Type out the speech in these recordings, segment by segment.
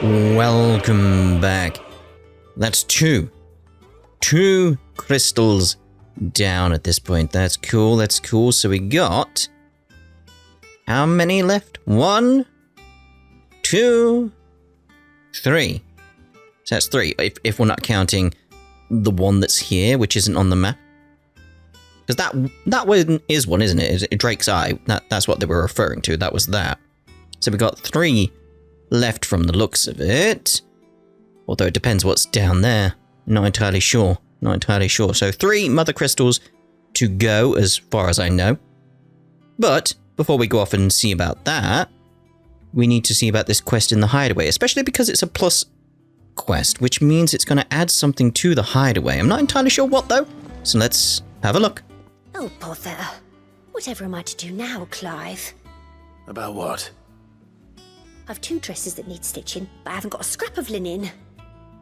Welcome back. That's two crystals down at this point. That's cool, that's cool. So we got... how many left? 1, 2, 3. So that's 3, if we're not counting the one that's here, which isn't on the map. Because that one is one, isn't it? Drake's Eye. That's what they were referring to. That was that. So we got 3 left from the looks of it. Although it depends what's down there. Not entirely sure. Not entirely sure. So 3 mother crystals to go, as far as I know. But before we go off and see about that, we need to see about this quest in the hideaway, especially because it's a plus quest, which means it's going to add something to the hideaway. I'm not entirely sure what, though. So let's have a look. Oh, bother. Whatever am I to do now, Clive? About what? I've 2 dresses that need stitching, but I haven't got a scrap of linen.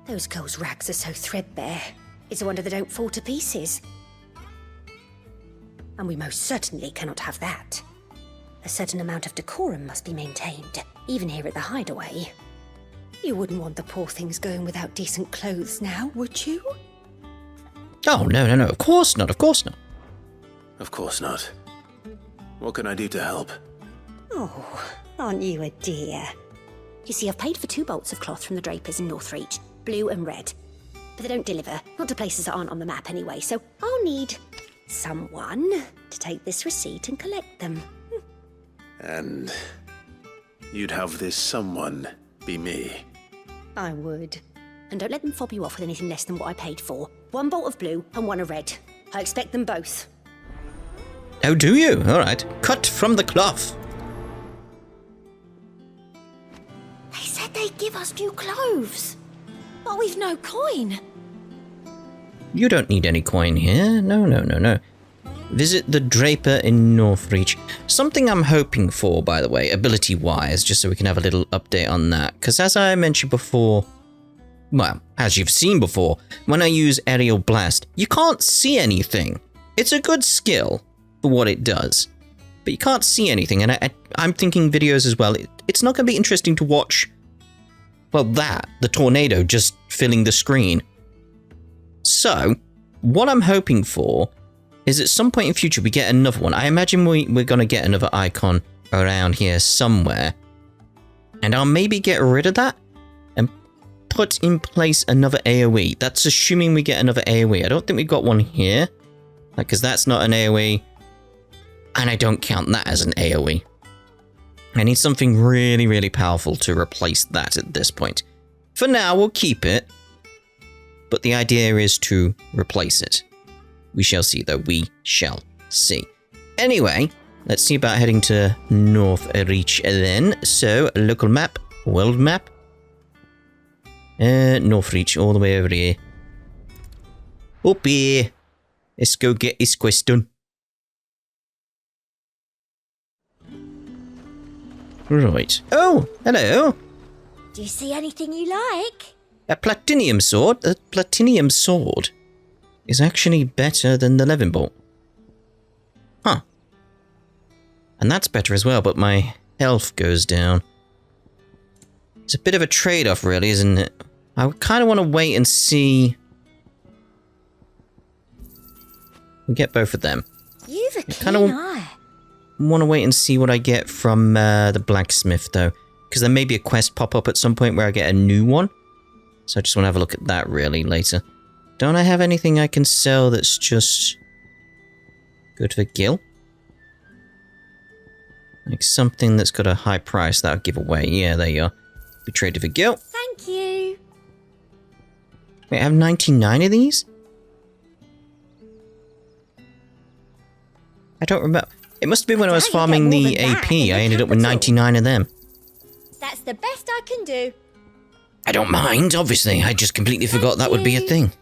Those girls' rags are so threadbare. It's a wonder they don't fall to pieces. And we most certainly cannot have that. A certain amount of decorum must be maintained, even here at the hideaway. You wouldn't want the poor things going without decent clothes now, would you? Oh, no, of course not, of course not. Of course not. What can I do to help? Oh, aren't you a dear? You see, I've paid for 2 bolts of cloth from the drapers in Northreach, blue and red. But they don't deliver, not to places that aren't on the map anyway, so I'll need someone to take this receipt and collect them. And you'd have this someone be me? I would. And don't let them fob you off with anything less than what I paid for. 1 bolt of blue and 1 of red. I expect them both. Oh, do you? All right. Cut from the cloth. They said they'd give us new clothes. But we've no coin. You don't need any coin here. No. Visit the Draper in Northreach. Something I'm hoping for, by the way, ability-wise, just so we can have a little update on that. Because as I mentioned before, well, as you've seen before, when I use Aerial Blast, you can't see anything. It's a good skill for what it does, but you can't see anything, and I'm thinking videos as well. It's not going to be interesting to watch, well, the tornado just filling the screen. So, what I'm hoping for is at some point in future we get another one. I imagine we're going to get another icon around here somewhere, and I'll maybe get rid of that and put in place another AoE. That's assuming we get another AoE. I don't think we've got one here, because that's not an AoE. And I don't count that as an AoE. I need something really, really powerful to replace that at this point. For now, we'll keep it. But the idea is to replace it. We shall see, though. We shall see. Anyway, let's see about heading to Northreach then. So, local map, world map. Northreach, all the way over here. Up here. Let's go get this quest done. Right. Oh, hello. Do you see anything you like? A platinum sword? A platinum sword is actually better than the Levin bolt. Huh. And that's better as well, but my health goes down. It's a bit of a trade-off, really, isn't it? I kind of want to wait and see. We get both of them. You've a keen eye. Want to wait and see what I get from the blacksmith, though, because there may be a quest pop up at some point where I get a new one. So I just want to have a look at that really later. Don't I have anything I can sell that's just good for Gil? Like something that's got a high price that I'll give away. Yeah, there you are. Be traded for Gil. Thank you. Wait, I have 99 of these? I don't remember. It must have been when I was farming the AP. I ended up with 99 of them. That's the best I can do. I don't mind, obviously. I just completely forgot that would be a thing.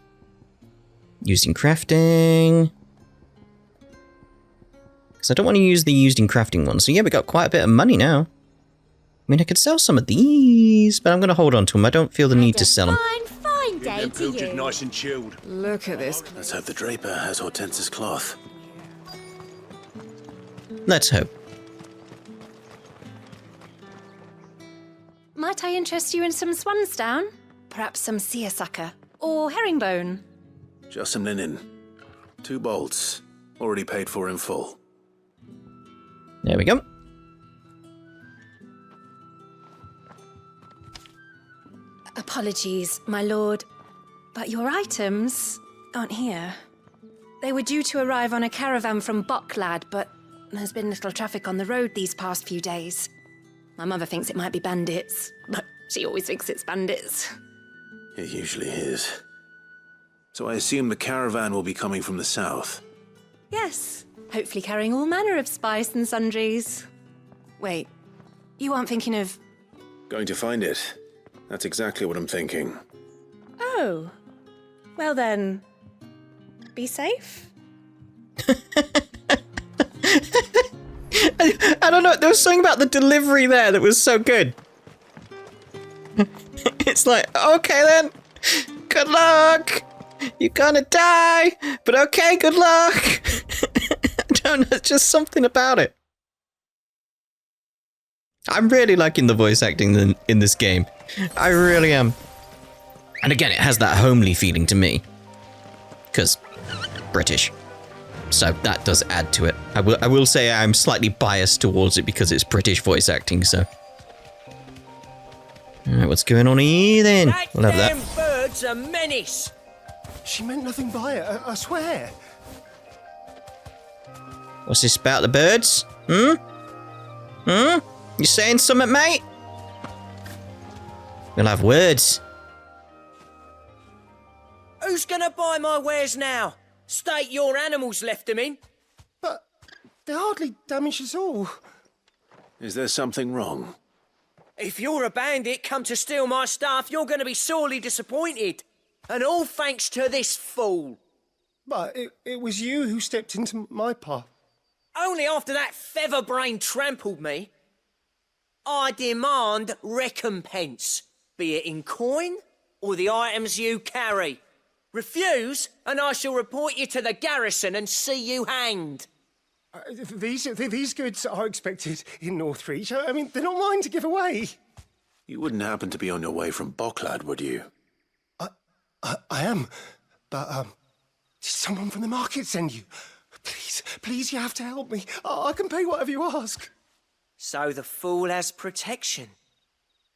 Used in crafting. Because I don't want to use the used in crafting one. So yeah, we got quite a bit of money now. I mean, I could sell some of these, but I'm going to hold on to them. I don't feel the need to sell them. Fine day to you. Nice and chilled. Look at this. Let's hope the Draper has Hortense's cloth. Let's hope. might I interest you in some swansdown? Perhaps some seersucker or herringbone? Just some linen. 2 bolts. Already paid for in full. There we go. Apologies, my lord, but your items aren't here. They were due to arrive on a caravan from Bocklad, but there's been little traffic on the road these past few days. My mother thinks it might be bandits, but she always thinks it's bandits. It usually is. So I assume the caravan will be coming from the south. Yes, hopefully carrying all manner of spice and sundries. Wait, you aren't thinking of... Going to find it. That's exactly what I'm thinking. Oh, well then, be safe? I don't know, there was something about the delivery there that was so good. It's like, okay then, good luck. You're gonna die, but okay, good luck. I don't know, just something about it. I'm really liking the voice acting in this game. I really am. And again, it has that homely feeling to me. Because British. So that does add to it. I will say I'm slightly biased towards it because it's British voice acting, so. Alright, what's going on here then? We'll have that. Them birds a menace. She meant nothing by it, I swear. What's this about the birds? Hmm? You saying something, mate? We'll have words. Who's gonna buy my wares now? State your animals left them in. But they hardly damaged us all. Is there something wrong? If you're a bandit come to steal my stuff, you're gonna be sorely disappointed. And all thanks to this fool. But it was you who stepped into my path. Only after that feather-brain trampled me. I demand recompense, be it in coin or the items you carry. Refuse, and I shall report you to the garrison and see you hanged. These goods are expected in Northreach. I mean, they're not mine to give away. You wouldn't happen to be on your way from Bocklad, would you? I am, but did someone from the market send you? Please, you have to help me. I can pay whatever you ask. So the fool has protection.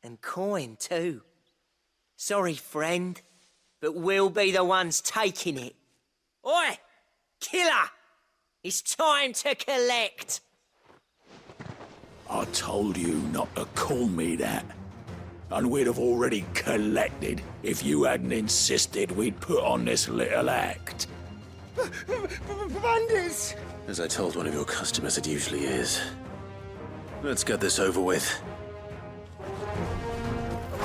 And coin, too. Sorry, friend, but we'll be the ones taking it. Oi! Killer! It's time to collect! I told you not to call me that. And we'd have already collected if you hadn't insisted we'd put on this little act. Bandits! As I told one of your customers, it usually is. Let's get this over with.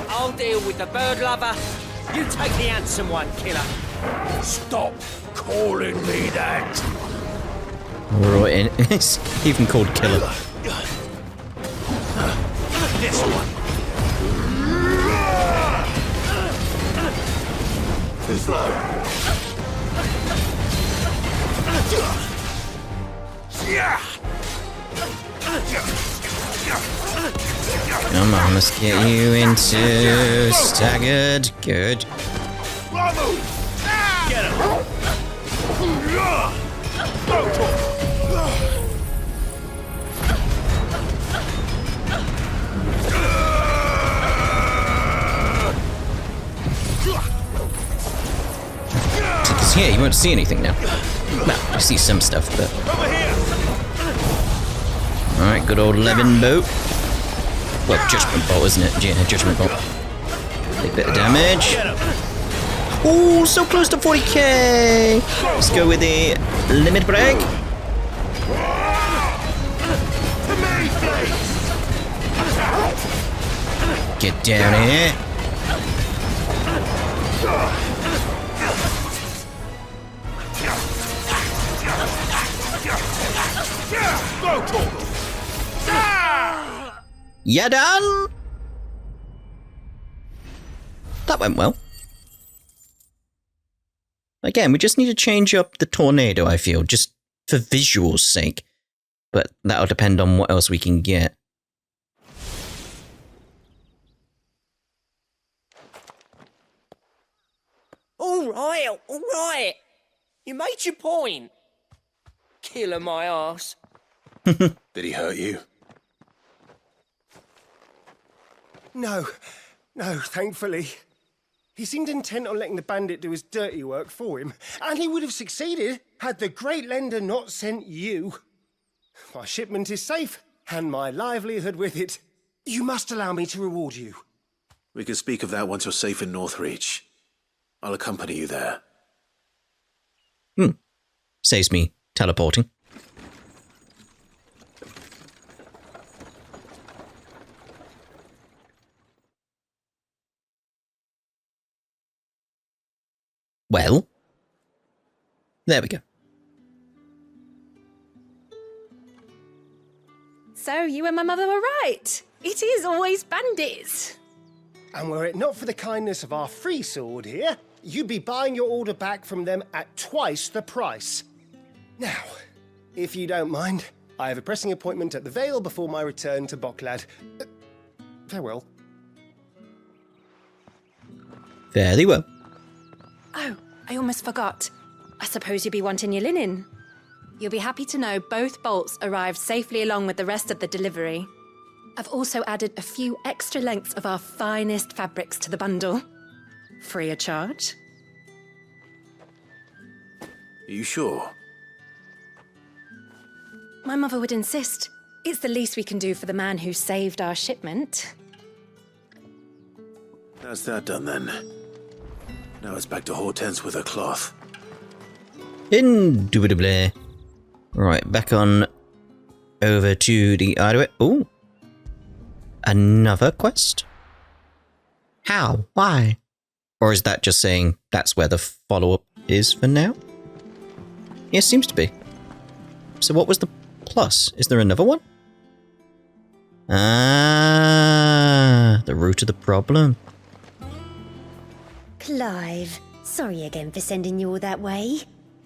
I'll deal with the bird lover. You take the handsome one, killer. Stop calling me that. Right in. It's even called Killer. This one. Come on, let's get you into staggered. Good. Get him. Because here, you won't see anything now. Well, you see some stuff, but... Alright, good old Levin boat. Well, Judgment Bolt, isn't it? Yeah, Judgment Bolt. Big bit of damage. Ooh, so close to 40k! Let's go with the limit break. Get down here. You done? That went well. Again, we just need to change up the tornado, I feel, just for visual's sake. But that'll depend on what else we can get. All right. You made your point. Killer my ass. Did he hurt you? No, thankfully. He seemed intent on letting the bandit do his dirty work for him, and he would have succeeded had the great lender not sent you. My shipment is safe, and my livelihood with it. You must allow me to reward you. We can speak of that once you're safe in Northreach. I'll accompany you there. Saves me teleporting. Well, there we go. So you and my mother were right. It is always bandits. And were it not for the kindness of our free sword here, you'd be buying your order back from them at twice the price. Now, if you don't mind, I have a pressing appointment at the Vale before my return to Boklad. Farewell. Fairly well. Oh, I almost forgot. I suppose you'll be wanting your linen. You'll be happy to know both bolts arrived safely along with the rest of the delivery. I've also added a few extra lengths of our finest fabrics to the bundle. Free of charge. Are you sure? My mother would insist. It's the least we can do for the man who saved our shipment. That's that done then. Now it's back to Hortense with her cloth. Indubitably. Right, back on over to the Idaho. Ooh. Another quest? How? Why? Or is that just saying that's where the follow-up is for now? Yeah, seems to be. So what was the plus? Is there another one? Ah, the root of the problem. Clive, sorry again for sending you all that way.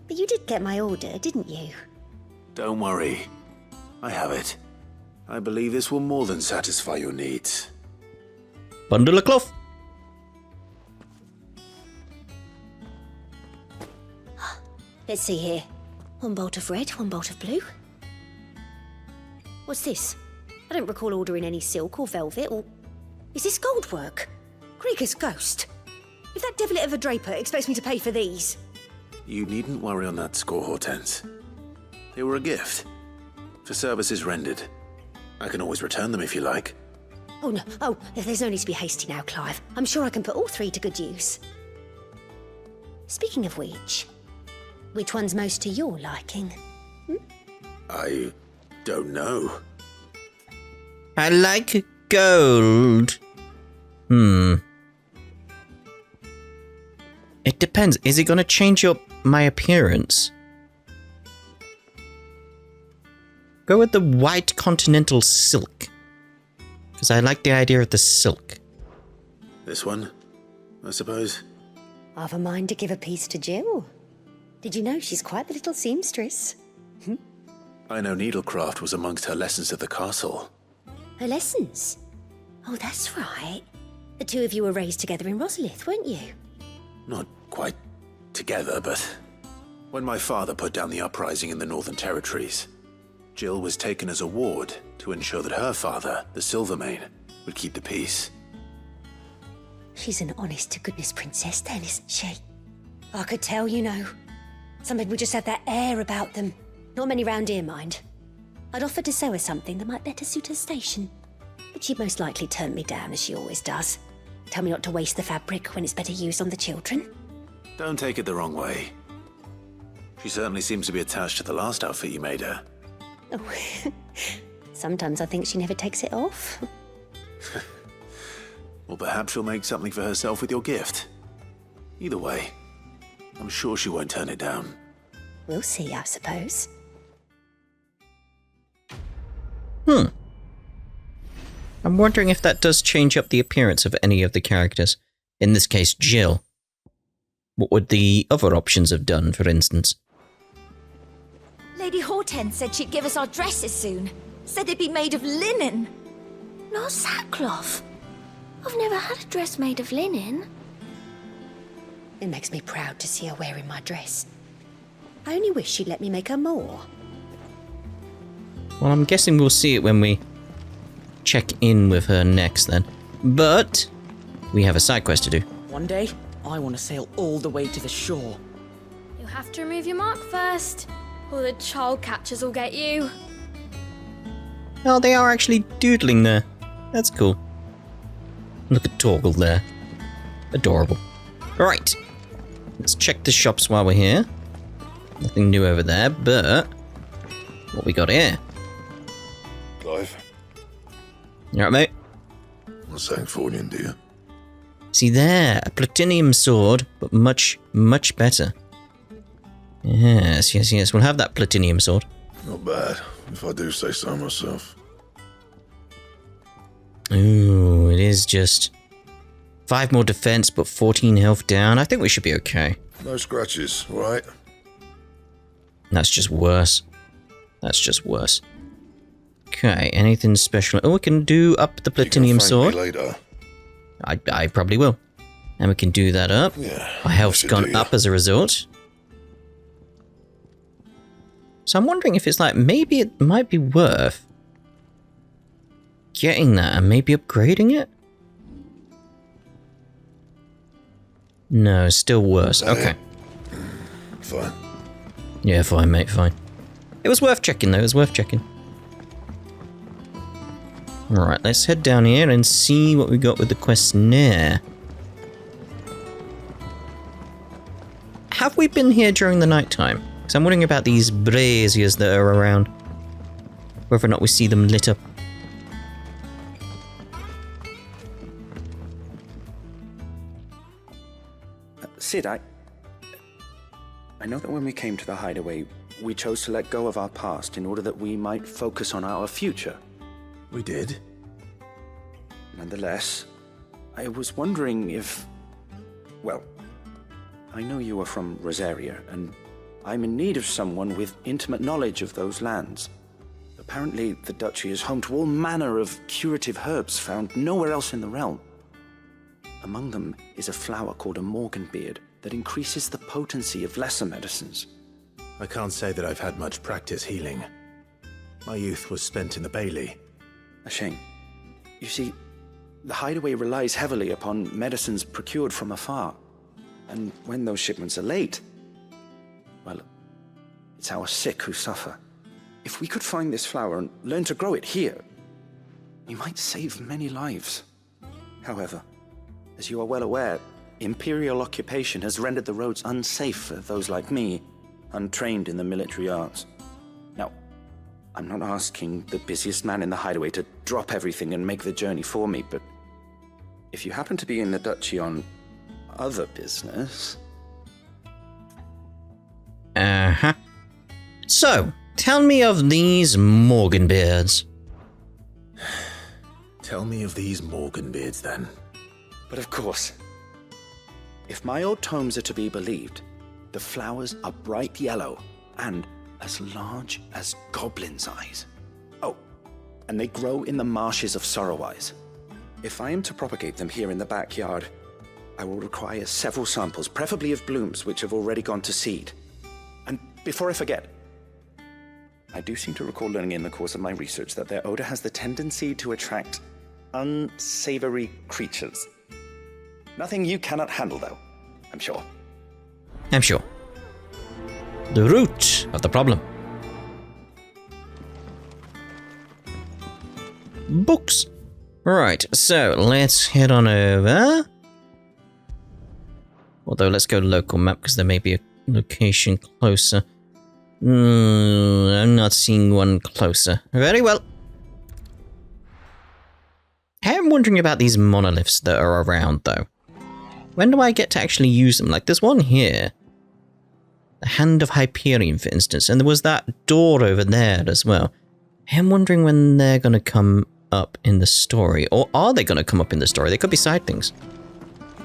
But you did get my order, didn't you? Don't worry. I have it. I believe this will more than satisfy your needs. Bundle of cloth. Let's see here. One bolt of red, one bolt of blue. What's this? I don't recall ordering any silk or velvet or... Is this gold work? Krieger's ghost. If that devilet of a draper expects me to pay for these... You needn't worry on that score, Hortense. They were a gift. For services rendered. I can always return them if you like. Oh, no. Oh, there's no need to be hasty now, Clive. I'm sure I can put all three to good use. Speaking of which one's most to your liking? I don't know. I like gold. It depends. Is it going to change up my appearance? Go with the white continental silk. Because I like the idea of the silk. This one, I suppose. I've a mind to give a piece to Jill. Did you know she's quite the little seamstress? I know needlecraft was amongst her lessons at the castle. Her lessons? Oh, that's right. The two of you were raised together in Rosalith, weren't you? Not quite together, but... When my father put down the uprising in the Northern Territories, Jill was taken as a ward to ensure that her father, the Silvermane, would keep the peace. She's an honest-to-goodness princess then, isn't she? I could tell, you know. Some people just have that air about them. Not many round here, mind. I'd offered to sew her something that might better suit her station. But she'd most likely turn me down, as she always does. Tell me not to waste the fabric when it's better used on the children. Don't take it the wrong way. She certainly seems to be attached to the last outfit you made her. Oh, sometimes I think she never takes it off. Well, perhaps she'll make something for herself with your gift. Either way, I'm sure she won't turn it down. We'll see, I suppose. I'm wondering if that does change up the appearance of any of the characters. In this case, Jill. What would the other options have done, for instance? Lady Hortense said she'd give us our dresses soon. Said they'd be made of linen. Not sackcloth. I've never had a dress made of linen. It makes me proud to see her wearing my dress. I only wish she'd let me make her more. Well, I'm guessing we'll see it when we check in with her next then. But we have a side quest to do. One day, I want to sail all the way to the shore. You'll have to remove your mark first, or the child catchers will get you. Oh, they are actually doodling there. That's cool. Look at Torgal there. Adorable. Alright. Let's check the shops while we're here. Nothing new over there, but what we got here? Clive, You alright, mate? what's saying for you, dear? See there, a platinum sword, but much, much better. Yes, yes, yes. We'll have that platinum sword. Not bad, if I do say so myself. Ooh, it is just 5 more defense, but 14 health down. I think we should be okay. No scratches, right? That's just worse. That's just worse. Okay, anything special? Oh, we can do up the platinum sword. Later. I probably will. And we can do that up. Yeah. Our health's should gone do, up as a result. So I'm wondering if it's like, maybe it might be worth getting that and maybe upgrading it? No, still worse. Okay. Fine. Yeah, fine, mate, fine. It was worth checking, though. It was worth checking. Alright, let's head down here and see what we got with the questionnaire. Have we been here during the night time? Because I'm wondering about these braziers that are around. Whether or not we see them lit up. Sid, I know that when we came to the hideaway, we chose to let go of our past in order that we might focus on our future. We did. Nonetheless, I was wondering if... Well, I know you are from Rosaria, and I'm in need of someone with intimate knowledge of those lands. Apparently, the duchy is home to all manner of curative herbs found nowhere else in the realm. Among them is a flower called a morganbeard that increases the potency of lesser medicines. I can't say that I've had much practice healing. My youth was spent in the Bailey. A shame. You see, the hideaway relies heavily upon medicines procured from afar. And when those shipments are late, well, it's our sick who suffer. If we could find this flower and learn to grow it here, we might save many lives. However, as you are well aware, imperial occupation has rendered the roads unsafe for those like me, untrained in the military arts. Now, I'm not asking the busiest man in the hideaway to drop everything and make the journey for me, but if you happen to be in the duchy on other business... Uh-huh. So, tell me of these morganbeards. Tell me of these morganbeards, then. But of course, if my old tomes are to be believed, the flowers are bright yellow and as large as goblins' eyes. Oh, and they grow in the marshes of Sorrowise. If I am to propagate them here in the backyard, I will require several samples, preferably of blooms which have already gone to seed. And before I forget, I do seem to recall learning in the course of my research that their odor has the tendency to attract unsavory creatures. Nothing you cannot handle, though, I'm sure. I'm sure. The root of the problem. Books. Right, so let's head on over. Although, let's go local map because there may be a location closer. I'm not seeing one closer. Very well. I am wondering about these monoliths that are around, though. When do I get to actually use them? Like, there's one here. The Hand of Hyperion, for instance. And there was that door over there as well. I am wondering when they're going to come up in the story. Or are they going to come up in the story? They could be side things.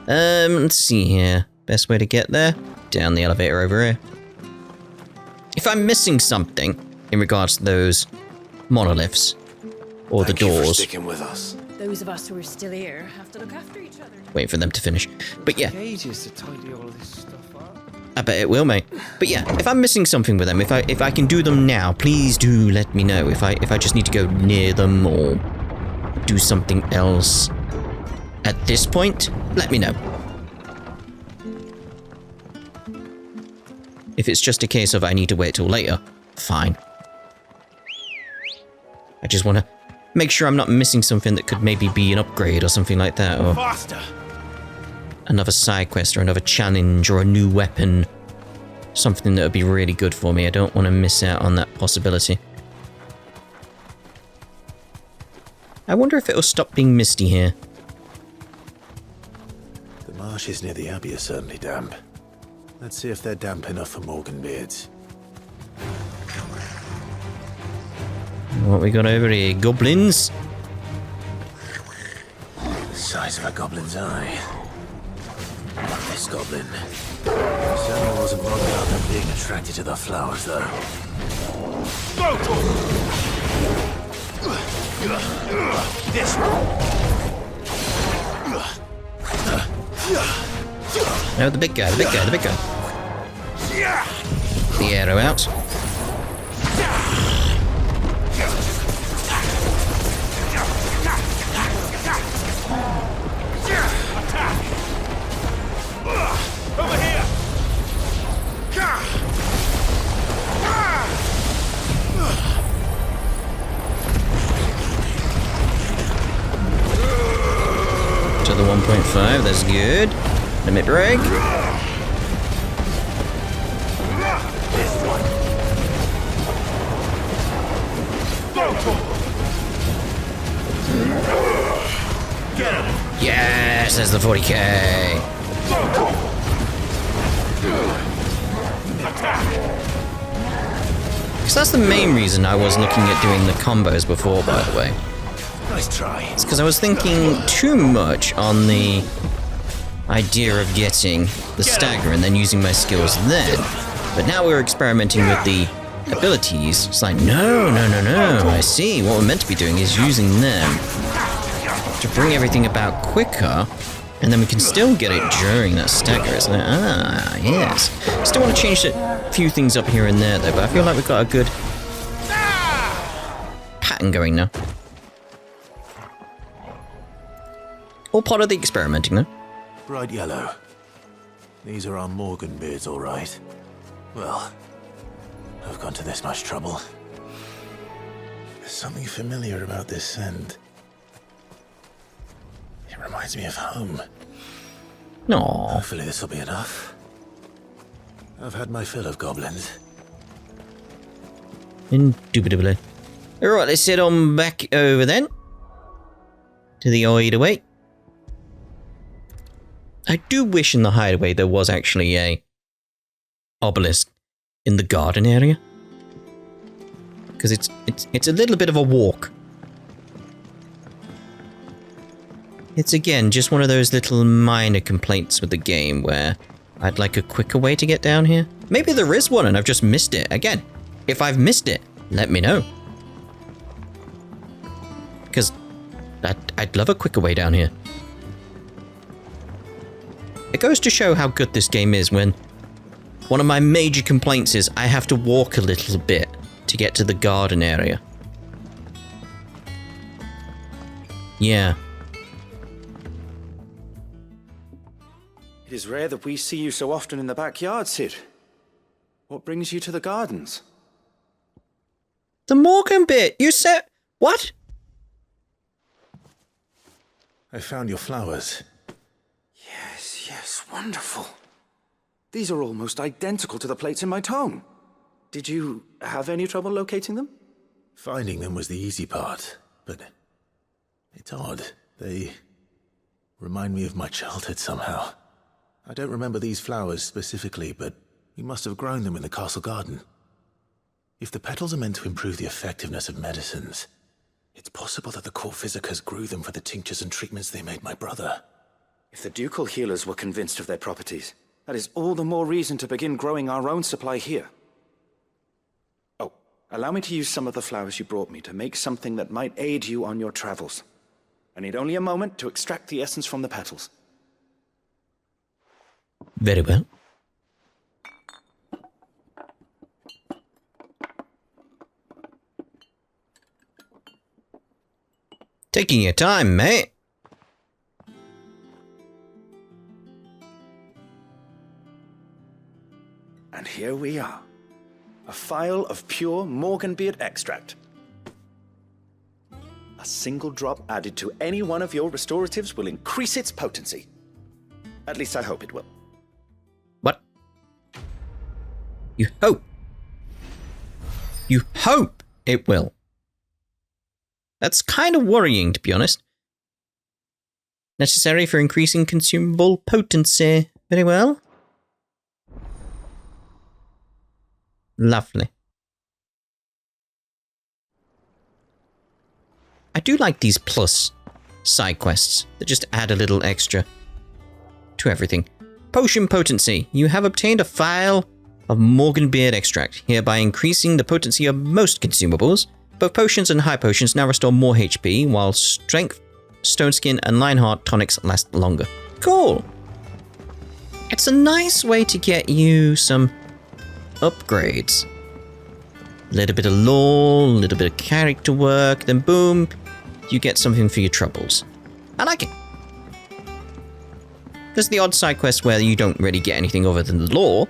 Let's see here. Best way to get there? Down the elevator over here. If I'm missing something in regards to those monoliths or the doors. Thank you for sticking with us. Those of us who are still here have to look after each other. Waiting for them to finish. But yeah, Ages to tidy all this stuff up. I bet it will, mate. But yeah, if I'm missing something with them, if I can do them now, please do let me know. If I just need to go near them or do something else at this point, let me know. If it's just a case of I need to wait till later, fine. I just want to make sure I'm not missing something that could maybe be an upgrade or something like that, or Faster! another side quest or another challenge or a new weapon. Something that would be really good for me. I don't want to miss out on that possibility. I wonder if it'll stop being misty here. The marshes near the Abbey are certainly damp. Let's see if they're damp enough for Morganbeards. What we got over here? Goblins? The size of a goblin's eye. Not this goblin. Certainly wasn't bothered about them being attracted to the flowers, though. This No, the big guy, the big guy, the big guy. The arrow out. Over here! To the 1.5, that's good. Limit break. Yes, there's the 40k. Because that's the main reason I was looking at doing the combos before, by the way. Nice try. It's because I was thinking too much on the idea of getting the stagger and then using my skills then. But now we're experimenting with the abilities. It's like, no. I see. What we're meant to be doing is using them to bring everything about quicker, and then we can still get it during that stagger. It's like, yes. Still want to change a few things up here and there, though, but I feel like we've got a good pattern going now. All part of the experimenting, though. Bright yellow. These are our Morganbeards, all right. Well, I've gone to this much trouble. There's something familiar about this scent. It reminds me of home. No. Hopefully this will be enough. I've had my fill of goblins. Indubitably. Alright, let's head on back over then. To the hideaway. I do wish in the hideaway there was actually a obelisk in the garden area. Because it's a little bit of a walk. It's again just one of those little minor complaints with the game where I'd like a quicker way to get down here. Maybe there is one and I've just missed it. Again, if I've missed it, let me know. Because I'd love a quicker way down here. It goes to show how good this game is when one of my major complaints is I have to walk a little bit to get to the garden area. Yeah. It is rare that we see you so often in the backyard, Sid. What brings you to the gardens? The Morgan bit! You said... What? I found your flowers. Yes, wonderful. These are almost identical to the plates in my tome. Did you have any trouble locating them? Finding them was the easy part, but it's odd. They remind me of my childhood somehow. I don't remember these flowers specifically, but we must have grown them in the castle garden. If the petals are meant to improve the effectiveness of medicines, it's possible that the court physicers grew them for the tinctures and treatments they made my brother. If the ducal healers were convinced of their properties, that is all the more reason to begin growing our own supply here. Oh, allow me to use some of the flowers you brought me to make something that might aid you on your travels. I need only a moment to extract the essence from the petals. Very well. Taking your time, mate. And here we are. A phial of pure Morganbeard extract. A single drop added to any one of your restoratives will increase its potency. At least I hope it will. What? You hope? You hope it will? That's kind of worrying, to be honest. Necessary for increasing consumable potency. Very well. Lovely. I do like these plus side quests that just add a little extra to everything. Potion potency. You have obtained a phial of Morganbeard extract, hereby increasing the potency of most consumables. Both potions and high potions now restore more HP, while strength, stone skin, and Lionheart tonics last longer. Cool. It's a nice way to get you some upgrades. A little bit of lore, a little bit of character work, then boom, you get something for your troubles. I like it. There's the odd side quest where you don't really get anything other than the lore,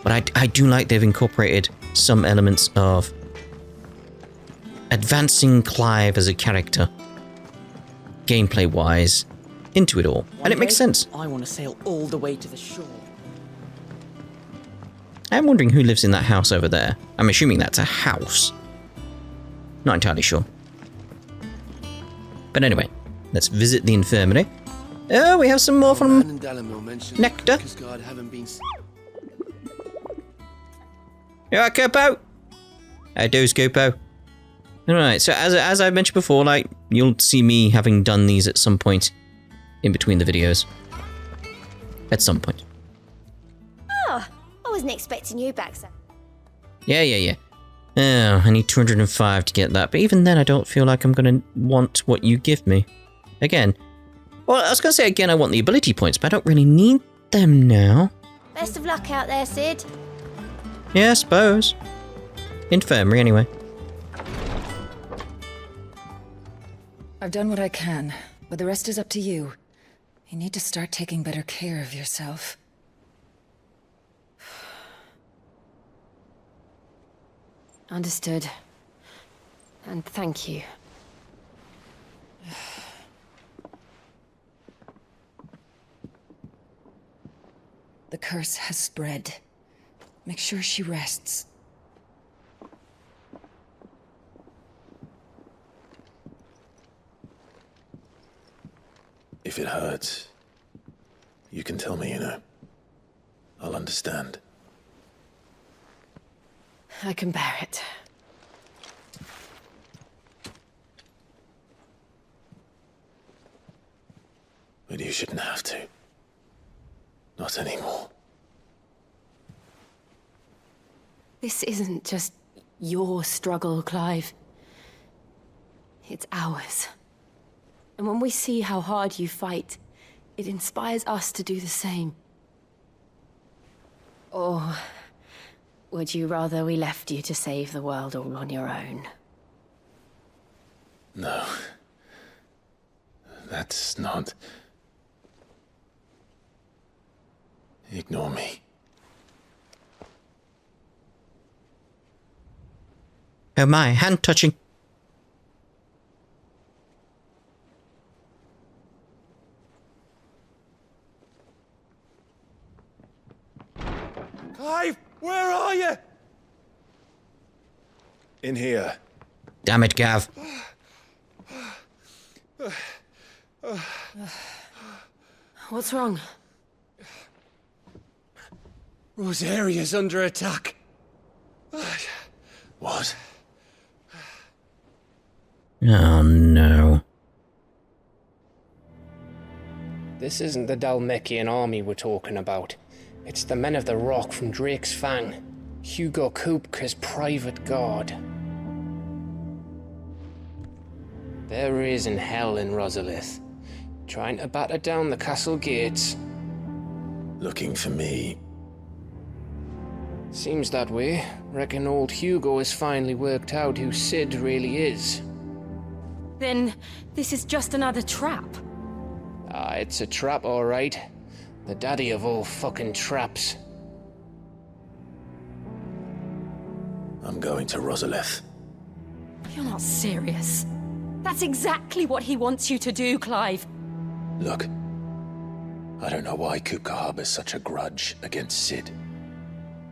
but I do like they've incorporated some elements of advancing Clive as a character, gameplay-wise, into it all. And it makes sense. I want to sail all the way to the shore. I'm wondering who lives in that house over there. I'm assuming that's a house. Not entirely sure. But anyway, let's visit the infirmary. Oh, we have some more from Nectar. You alright, Copo? How does, Copo? Alright, so as I mentioned before, like, you'll see me having done these at some point in between the videos. At some point. Oh, I wasn't expecting you back, sir. Yeah. Oh, I need 205 to get that, but even then I don't feel like I'm gonna want what you give me. Again. Well, I was gonna say again I want the ability points, but I don't really need them now. Best of luck out there, Sid. Yeah, I suppose. Infirmary, anyway. I've done what I can, but the rest is up to you. You need to start taking better care of yourself. Understood. And thank you. The curse has spread. Make sure she rests. If it hurts, you can tell me, you know. I'll understand. I can bear it. But you shouldn't have to. Not anymore. This isn't just your struggle, Clive. It's ours. And when we see how hard you fight, it inspires us to do the same. Or would you rather we left you to save the world all on your own? No. That's not... Ignore me. Oh my, hand touching. Clive, where are you? In here. Damn it, Gav. What's wrong? Rosaria's under attack. What? Oh no. This isn't the Dalmekian army we're talking about. It's the men of the Rock from Drake's Fang. Hugo Kupka's private guard. There is in hell in Rosalith, trying to batter down the castle gates. Looking for me? Seems that way. Reckon old Hugo has finally worked out who Sid really is. Then this is just another trap. Ah, it's a trap, all right. The daddy of all fucking traps. I'm going to Rosalith. You're not serious. That's exactly what he wants you to do, Clive. Look, I don't know why Kupka harbors such a grudge against Sid.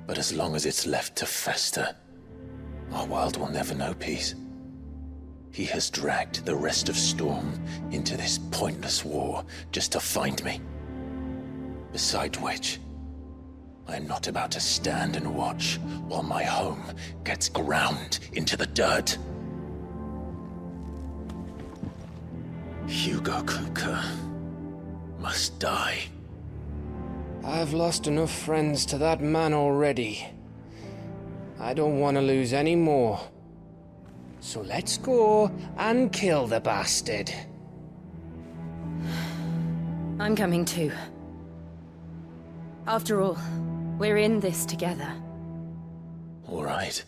But as long as it's left to fester, our world will never know peace. He has dragged the rest of Storm into this pointless war just to find me. Besides which, I am not about to stand and watch while my home gets ground into the dirt. Hugo Kupka must die. I've lost enough friends to that man already. I don't want to lose any more. So let's go and kill the bastard. I'm coming too. After all, we're in this together. All right.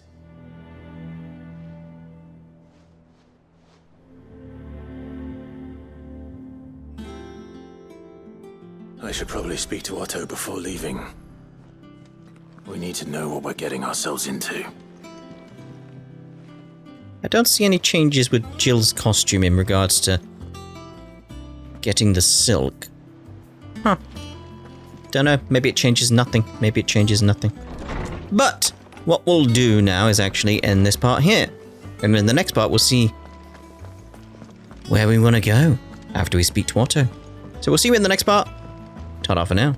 I should probably speak to Otto before leaving. We need to know what we're getting ourselves into. I don't see any changes with Jill's costume in regards to getting the silk. Huh. Don't know. Maybe it changes nothing. Maybe it changes nothing. But what we'll do now is actually end this part here. And in the next part, we'll see where we want to go after we speak to Otto. So we'll see you in the next part. Ta-da for now.